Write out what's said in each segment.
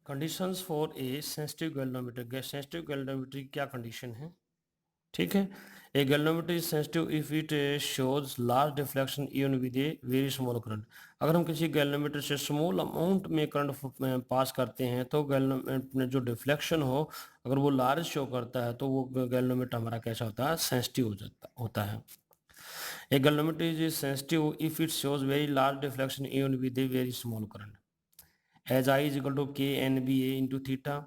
Conditions for a sensitive galvanometer. Sensitive galvanometer की क्या condition है? ठीक है, a galvanometer is sensitive if it shows large deflection even with a very small current. अगर हम किसी गैल्वेनोमीटर से स्मॉल अमाउंट में करंट पास करते हैं तो गैल्वेनोमीटर में जो डिफ्लेक्शन हो, अगर वो लार्ज शो करता है तो वो गैल्वेनोमीटर हमारा कैसा होता है? सेंसिटिव होता है। A galvanometer is sensitive if it shows very large deflection even with a very small current. As I is equal to K N B A into theta,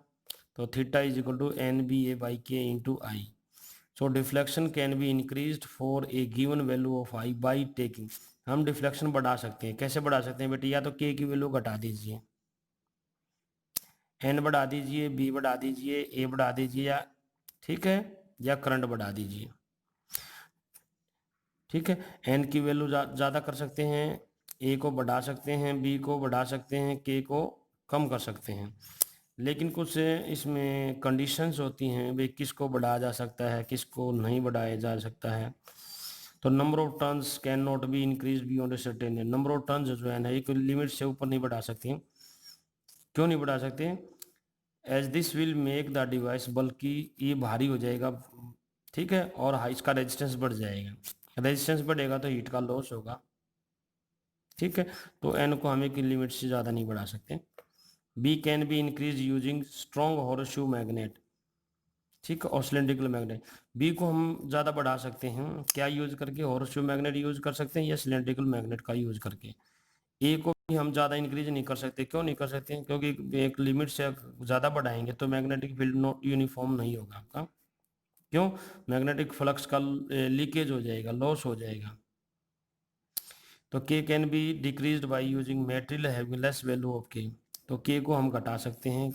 तो theta is equal to N B A by K into I. So deflection can be increased for a given value of I by taking. हम deflection बढ़ा सकते हैं, कैसे बढ़ा सकते हैं बेटे? या तो के की वैल्यू घटा दीजिए, एन बढ़ा दीजिए, बी बढ़ा दीजिए, ए बढ़ा दीजिए, या ठीक है, या करंट बढ़ा दीजिए। ठीक है, एन की वैल्यू ज़्यादा कर सकते हैं, ए को बढ़ा सकते हैं, बी को बढ़ा सकते हैं, के को कम कर सकते हैं। लेकिन कुछ इसमें कंडीशंस होती हैं भाई, किसको बढ़ाया जा सकता है, किसको नहीं बढ़ाया जा सकता है। तो number of turns can not be increase beyond a certain. Number of turns जो है ना, एक लिमिट से ऊपर नहीं बढ़ा सकते। क्यों नहीं बढ़ा सकते? As this will make the device, बल्कि ये भारी हो जाएगा, ठीक है, और इसका रेजिस्टेंस बढ़ जाएगा। रेजिस्टेंस बढ़ेगा तो हीट का लॉस होगा। ठीक है, तो एन को हम एक लिमिट से ज़्यादा नहीं बढ़ा सकते। B can be increase using strong horseshoe magnet, ठीक है, और सिलेंड्रिकल मैग्नेट। बी को हम ज़्यादा बढ़ा सकते हैं, क्या यूज करके? हॉर्सशू मैग्नेट यूज कर सकते हैं या सिलेंड्रिकल मैग्नेट का यूज करके। ए को भी हम ज़्यादा इंक्रीज नहीं कर सकते। क्यों नहीं कर सकते? क्योंकि एक लिमिट से ज़्यादा बढ़ाएंगे तो मैग्नेटिक फील्ड नॉट यूनिफॉर्म नहीं होगा आपका। क्यों? मैग्नेटिक फ्लक्स का लीकेज हो जाएगा, लॉस हो जाएगा। तो के can be decreased by using material having less value of के। तो के को हम घटा सकते हैं।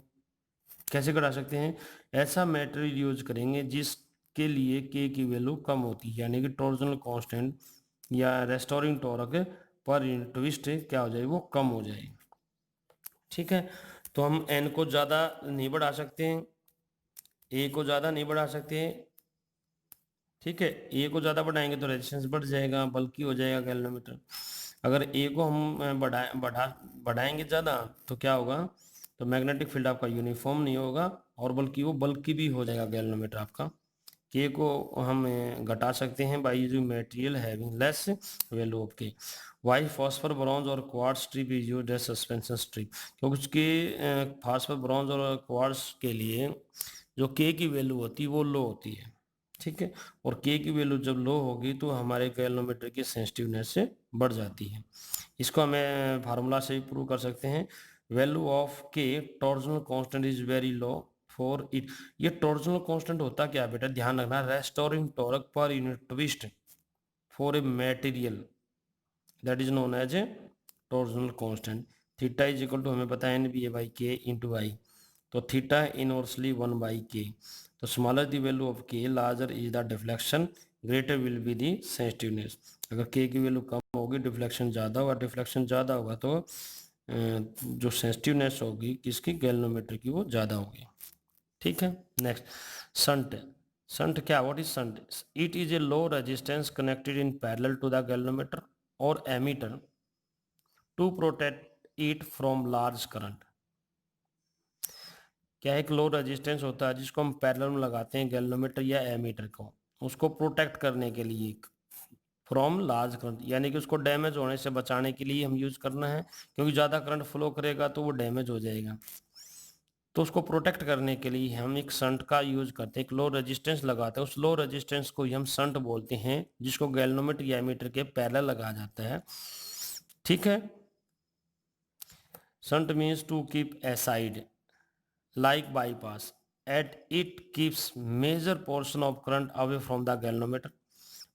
कैसे घटा सकते हैं? ऐसा मटेरियल यूज करेंगे जिसके लिए के की वैल्यू कम होती है, यानी कि टॉर्जनल कांस्टेंट या restoring torque per unit twist क्या हो जाए? वो कम हो जाए। ठीक है, तो हम एन को ज़्यादा नहीं बढ़ा सकते हैं, ए को ज़्यादा नहीं बढ़ा सकते हैं। ठीक है, ए को ज़्यादा बढ़ाएंगे तो रेजिस्टेंस बढ़ जाएगा, बल्कि हो जाएगा गैल्वेनोमीटर। अगर ए को हम बढ़ाएंगे ज़्यादा तो क्या होगा? तो मैग्नेटिक फील्ड आपका यूनिफॉर्म नहीं होगा, और बल्कि वो बल्कि भी हो जाएगा गैल्वेनोमीटर आपका। के को हम घटा सकते हैं by using material having less value of K. Why phosphor bronze और quartz strip is used as suspension strip, क्योंकि उसके फॉस्फर ब्रॉन्ज और क्वार्ट्ज के लिए जो के की वैल्यू होती है वो लो होती है। ठीक है, और के की वैल्यू जब लो होगी तो हमारे गैल्वेनोमीटर की सेंसिटिवनेस से बढ़ जाती है। इसको हमें फार्मूला से भी प्रूव कर सकते हैं। Value of K torsional constant is very low for it. ये टॉर्जनल कांस्टेंट होता क्या बेटा? ध्यान रखना, restoring torque per unit twist for a material that is known as a torsional constant. Theta is equal to हमें पता है N B A by K into I. तो थीटा इनवर्सली 1/k। तो smaller the value of K larger is the deflection, greater will be the sensitiveness. अगर के की value कम होगी, deflection ज़्यादा होगा, डिफ्लेक्शन ज़्यादा होगा तो जो सेंसिटिवनेस होगी किसकी? गैल्वेनोमीटर की, वो ज़्यादा होगी। ठीक है, नेक्स्ट संट। संट क्या? What is shunt? It is a low resistance connected in parallel to the galvanometer और ammeter to protect it from large current. क्या? एक लो रेजिस्टेंस होता है जिसको हम पैरेलल में लगाते हैं गैल्वेनोमीटर या एमीटर को, उसको प्रोटेक्ट करने के लिए फ्रॉम लार्ज करंट, यानी कि उसको डैमेज होने से बचाने के लिए हम यूज करना है, क्योंकि ज़्यादा करंट फ्लो करेगा तो वो डैमेज हो जाएगा। तो उसको प्रोटेक्ट करने के लिए हम एक संट का यूज करते हैं, एक लो रेजिस्टेंस लगाते हैं। उस लो रेजिस्टेंस को ही हम संट बोलते हैं, जिसको गैल्वेनोमीटर या एमीटर के पैरेलल लगाया जाता है। ठीक है, shunt means to keep aside like bypass, at it keeps major portion of current away from the galvanometer.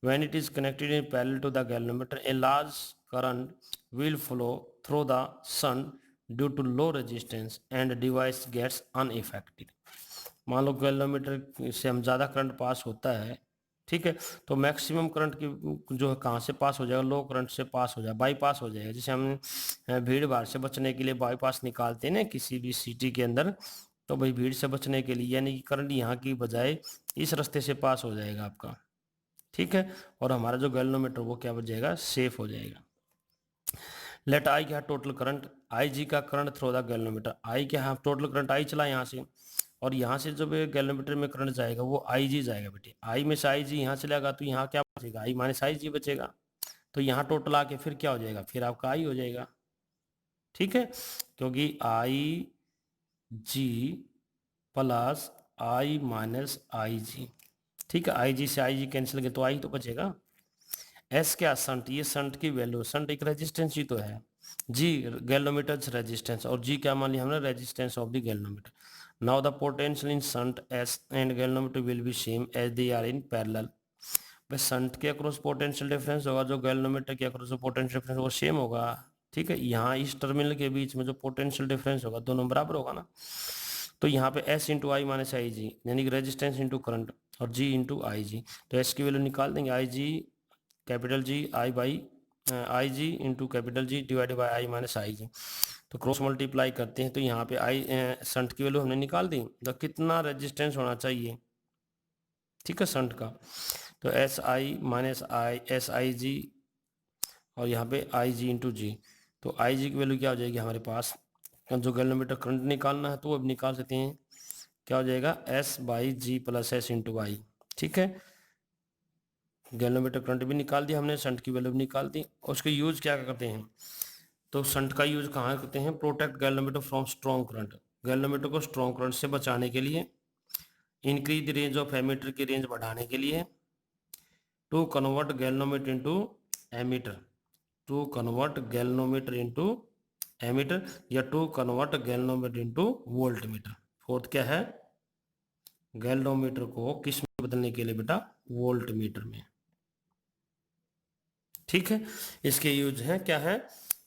When it is connected in parallel to the galvanometer, a large current will flow through the shunt due to low resistance and the device gets unaffected. मान लो galvanometer से हम ज़्यादा current pass होता है, ठीक है, तो maximum current की जो है कहाँ से पास हो जाएगा? लो करंट से पास हो जाएगा, बाईपास हो जाएगा। जैसे हम भीड़ भाड़ से बचने के लिए बाईपास निकालते हैं ना किसी भी सिटी के अंदर, तो भाई भीड़ से बचने के लिए यानी कि करंट यहाँ की बजाय इस रास्ते से पास हो जाएगा आपका। ठीक है, और हमारा जो गैल्वेनोमीटर वो क्या बच जाएगा? सेफ हो जाएगा। लेट आई क्या है टोटल करंट, आई जी का करंट थ्रू द गैल्वेनोमीटर, आई क्या है टोटल करंट आई चला यहाँ से, और यहाँ से जब गैल्वेनोमीटर में करंट जाएगा वो आई जी जाएगा बेटे, आई में से आई जी यहाँ चलेगा तो यहाँ क्या बचेगा, आई माइनस आई जी बचेगा, तो यहाँ टोटल आके फिर क्या हो जाएगा, फिर आपका आई हो जाएगा। ठीक है, क्योंकि आई जी प्लस आई माइनस आई जी, ठीक है, आई जी से आई जी कैंसिल किया तो आई तो बचेगा। एस क्या संट, ये संट की वैल्यू, संट एक रेजिस्टेंस ही तो है, जी गैल्वेनोमीटर रेजिस्टेंस, और जी क्या मान लिया हमने, resistance of the galvanometer. Now the potential in shunt S and galvanometer will be same as they are in parallel. भाई संट के अक्रॉस पोटेंशियल डिफरेंस होगा, जो गैल्वेनोमीटर के अक्रॉस पोटेंशियल डिफरेंस वो सेम होगा। ठीक है, यहाँ इस टर्मिनल के बीच में जो पोटेंशियल डिफरेंस होगा दोनों बराबर होगा ना, तो यहाँ पे S into I minus I जी यानी कि रेजिस्टेंस इंटू करंट, और जी इंटू आई जी, तो एस की वैल्यू निकाल देंगे, I G capital G I by I G into capital G divided by I minus I G, तो क्रॉस मल्टीप्लाई करते हैं तो यहाँ पे आई संट की वैल्यू हमने निकाल दी, तो कितना रेजिस्टेंस होना चाहिए, ठीक है संट का, तो S I minus I S I G और यहाँ पे आई जी इंटू जी, तो आई जी की वैल्यू क्या हो जाएगी हमारे पास, जो गैल्वेनोमीटर करंट निकालना है तो वो अब निकाल सकते हैं, क्या हो जाएगा S by G plus S into I. ठीक है, गैल्वेनोमीटर करंट भी निकाल दिया हमने, शंट की वैल्यू भी निकाल दी, और उसके यूज क्या करते हैं, तो शंट का यूज कहाँ करते हैं, protect galvanometer from strong current, galvanometer को स्ट्रॉन्ग करंट से बचाने के लिए, increase the range of ammeter की रेंज बढ़ाने के लिए, to convert galvanometer into ammeter, to convert galvanometer into ammeter, या to convert galvanometer into voltmeter. Fourth क्या है, गैल्वेनोमीटर को किस में बदलने के लिए बेटा, वोल्टमीटर में। ठीक है, इसके यूज हैं क्या है,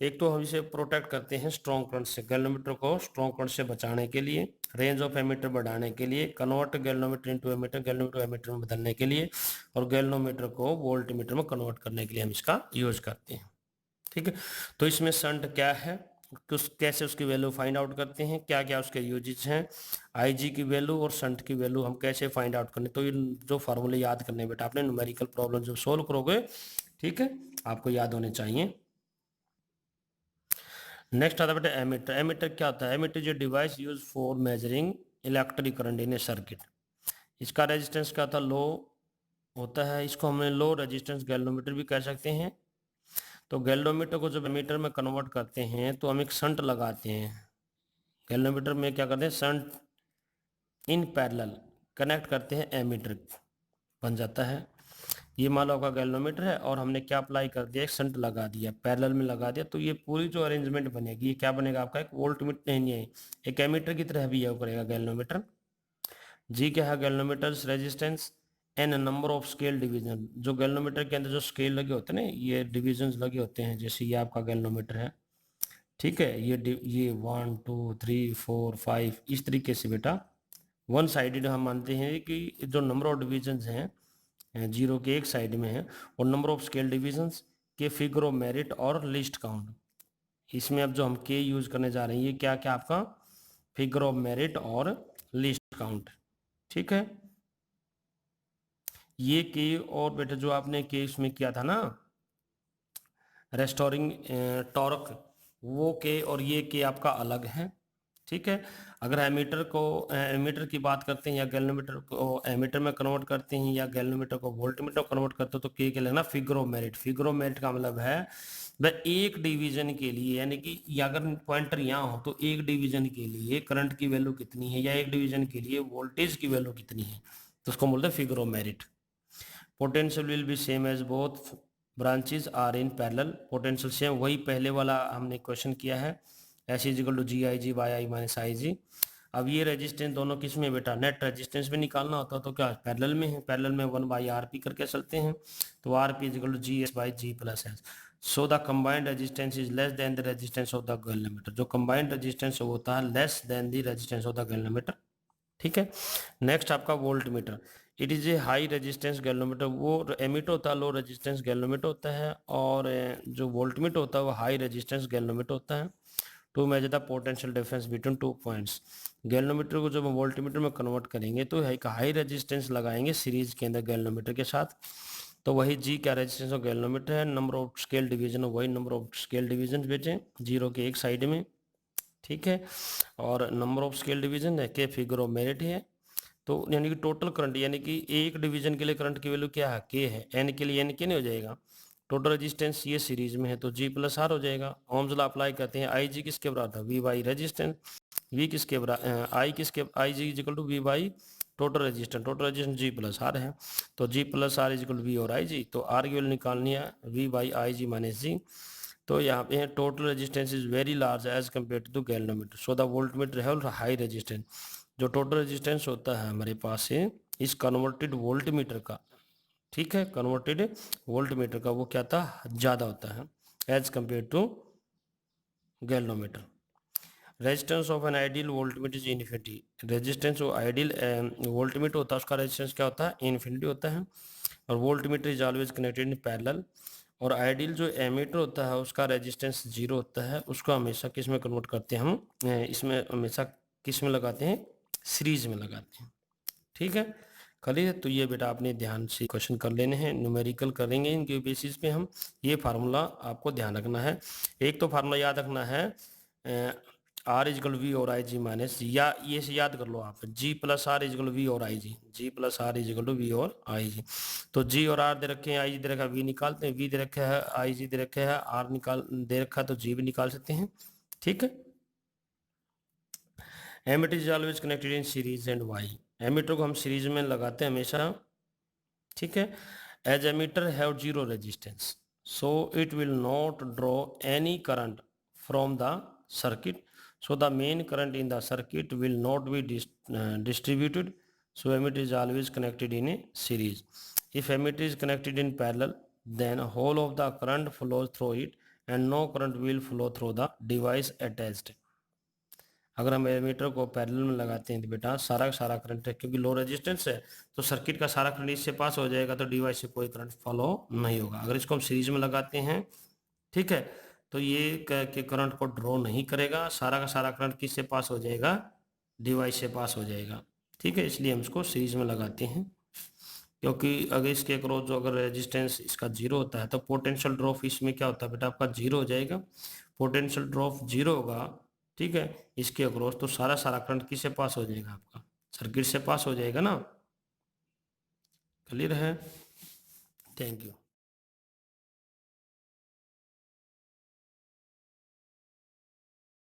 एक तो हम इसे प्रोटेक्ट करते हैं स्ट्रॉन्ग करंट से, गैल्वेनोमीटर को स्ट्रॉन्ग करंट से बचाने के लिए, रेंज ऑफ एमीटर बढ़ाने के लिए, convert galvanometer into ammeter, galvanometer ammeter में बदलने के लिए, और गैल्वेनोमीटर को वोल्टमीटर में कन्वर्ट करने के लिए हम इसका यूज करते हैं। ठीक है, तो इसमें शंट क्या है, कैसे उसकी वैल्यू फाइंड आउट करते हैं, क्या क्या उसके यूजेस हैं, आईजी की वैल्यू और शंट की वैल्यू हम कैसे फाइंड आउट करने, तो ये जो फार्मूले याद करने बेटा आपने न्यूमेरिकल प्रॉब्लम जब सोल्व करोगे, ठीक है, आपको याद होने चाहिए। नेक्स्ट आता है बेटा एमीटर, एमीटर क्या होता है, एमीटर जो device use for measuring electric current in A circuit, इसका रेजिस्टेंस क्या होता है, लो होता है, इसको हमने लो रेजिस्टेंस गैल्वेनोमीटर भी कह सकते हैं। तो गैल्वेनोमीटर को जब एमीटर में कन्वर्ट करते हैं तो हम एक शंट लगाते हैं, गैल्वेनोमीटर में क्या करते हैं, शंट इन पैरेलल कनेक्ट करते हैं, एमीटर बन जाता है। ये मान लो आपका गैल्वेनोमीटर है और हमने क्या अप्लाई कर दिया, एक शंट लगा दिया, पैरेलल में लगा दिया, तो ये पूरी जो अरेंजमेंट बनेगी ये क्या बनेगा आपका, एक वोल्टमीटर नहीं है, एक एमीटर की तरह बिहेव करेगा गैल्वेनोमीटर। जी क्या है, galvanometer resistance N number of scale division, जो गैल्वेनोमीटर के अंदर जो स्केल लगे होते हैं ना, ये डिविजन लगे होते हैं, जैसे ये आपका गैल्वेनोमीटर है, ठीक है, ये 1 2 3 4 5 इस तरीके से बेटा वन साइडेड हम मानते हैं कि जो नंबर ऑफ डिविजन हैं जीरो के एक साइड में है, और नंबर ऑफ स्केल डिविजन्स के फिगर ऑफ मेरिट और लिस्ट काउंट, इसमें अब जो हम के यूज करने जा रहे हैं ये क्या क्या आपका फिगर ऑफ मेरिट और लिस्ट काउंट। ठीक है, ये के और बेटा जो आपने के इसमें किया था ना रेस्टोरिंग टॉर्क, वो के और ये के आपका अलग है। ठीक है, अगर एमीटर की बात करते हैं या गैल्वेनोमीटर को एमीटर में कन्वर्ट करते हैं या गैल्वेनोमीटर को वोल्टमीटर कन्वर्ट करते हो तो के लगना figure of merit, figure of merit का मतलब है वह एक डिवीजन के लिए, यानी कि अगर पॉइंटर यहाँ हो तो एक डिवीजन के लिए करंट की वैल्यू कितनी है या एक डिवीजन के लिए वोल्टेज की वैल्यू कितनी है, तो उसको बोलते हैं figure of merit. Potential will be same as both branches are in parallel, potential same वही पहले वाला हमने क्वेश्चन किया है, S is equal to G I G by I minus I G. अब ये रेजिस्टेंस दोनों किस में बेटा, नेट रेजिस्टेंस भी निकालना होता तो क्या पैरेलल में है, पैरेलल में 1 बाई आर पी करके चलते हैं, तो R P is equal to G S by G plus S, so the combined resistance is less than the resistance of the galvanometer, जो कंबाइंड रेजिस्टेंस होता है less than the resistance of the galvanometer. ठीक है, next आपका voltmeter, it is a high resistance galvanometer, वो ammeter होता है low resistance galvanometer होता है, और जो वोल्टमीटर होता है वो हाई रेजिस्टेंस गैल्वेनोमीटर होता है। To measure the potential difference between 2 points, galvanometer को जब हम वोल्टमीटर में कन्वर्ट करेंगे तो एक हाई रेजिस्टेंस लगाएंगे सीरीज के अंदर गैल्वेनोमीटर के साथ, तो वही जी क्या रेजिस्टेंस ऑफ गैल्वेनोमीटर है, नंबर ऑफ स्केल डिवीजन वही नंबर ऑफ स्केल डिवीजन बेचे जीरो के एक साइड में, ठीक है। और नंबर ऑफ स्केल डिवीजन है के फिगर ऑफ मेरिट है। तो यानी कि टोटल करंट, यानी कि एक डिवीजन के लिए करंट की वैल्यू क्या है, के है, एन के लिए एन के नहीं हो जाएगा। टोटल रेजिस्टेंस ये सीरीज में है तो जी प्लस आर हो जाएगा। ओम्स लॉ अप्लाई करते हैं, आई जी किसके बराबर था, वी बाई रेजिस्टेंस, वी किसके बराबर, आई किसके, I G equal to V by total resistance G plus R है। तो G plus R equal to V और आई जी, तो आर की वैल्यू निकालनी है V by I G minus G. तो यहाँ पे total resistance is very large as compare to galvanometer, so the voltmeter have high resistance. जो total resistance होता है हमारे पास से इस कन्वर्टेड वोल्ट मीटर का, ठीक है, कन्वर्टेड वोल्ट मीटर का वो क्या था, ज़्यादा होता है as compare to galvanometer. Resistance of an ideal voltmeter is infinity. Resistance जो आइडियल वोल्ट मीटर होता है उसका रेजिस्टेंस क्या होता है, इन्फिनिटी होता है। और volt meter is always connected in parallel. और आइडियल जो एमीटर होता है उसका रेजिस्टेंस जीरो होता है, उसको हमेशा किस में कन्वर्ट करते हैं हम, इसमें हमेशा किस में लगाते हैं, सीरीज में लगाते हैं, ठीक है। करिए, तो ये बेटा आपने ध्यान से क्वेश्चन कर लेने हैं, न्यूमेरिकल करेंगे इनके बेसिस पे हम। ये फार्मूला आपको ध्यान रखना है। एक तो फार्मूला याद रखना है आर इजकल वी और आई जी माइनस, या ये से याद कर लो आप, G plus R equal V और I G, G plus R equal to V और आई जी। तो जी और आर दे रखे हैं, आई जी दे रखा है, वी निकालते हैं, वी दे रखा है, आई जी दे रखा है, आर निकाल दे रखा है तो जी भी निकाल सकते हैं, ठीक है। Ammeter is always connected in series and why, ammeter को हम सीरीज में लगाते हैं हमेशा, ठीक है। As ammeter have zero resistance so it will not draw any current from the circuit, so the main current in the circuit will not be distributed, so emitter is always connected in a series. If emitter is connected in parallel, then whole of the current flows through it and no current will flow through the device attached. अगर हम ammeter को parallel में लगाते हैं तो बेटा सारा का सारा करंट है, क्योंकि लो रेजिस्टेंस है तो सर्किट का सारा करंट इससे पास हो जाएगा, तो डिवाइस से कोई करंट फॉलो नहीं होगा। अगर इसको हम सीरीज में लगाते हैं, ठीक है, तो ये के करंट को ड्रॉ नहीं करेगा, सारा का सारा करंट किससे पास हो जाएगा, डिवाइस से पास हो जाएगा, ठीक है। इसलिए हम इसको सीरीज में लगाते हैं, क्योंकि अगर इसके अक्रॉस जो अगर रेजिस्टेंस इसका जीरो होता है तो पोटेंशियल ड्रॉप इसमें क्या होता है बेटा, आपका जीरो हो जाएगा। पोटेंशियल ड्रॉप जीरो होगा, ठीक है, इसके अक्रॉस, तो सारा सारा करंट किससे पास हो जाएगा, आपका सर्किट से पास हो जाएगा ना। क्लियर है, थैंक यू।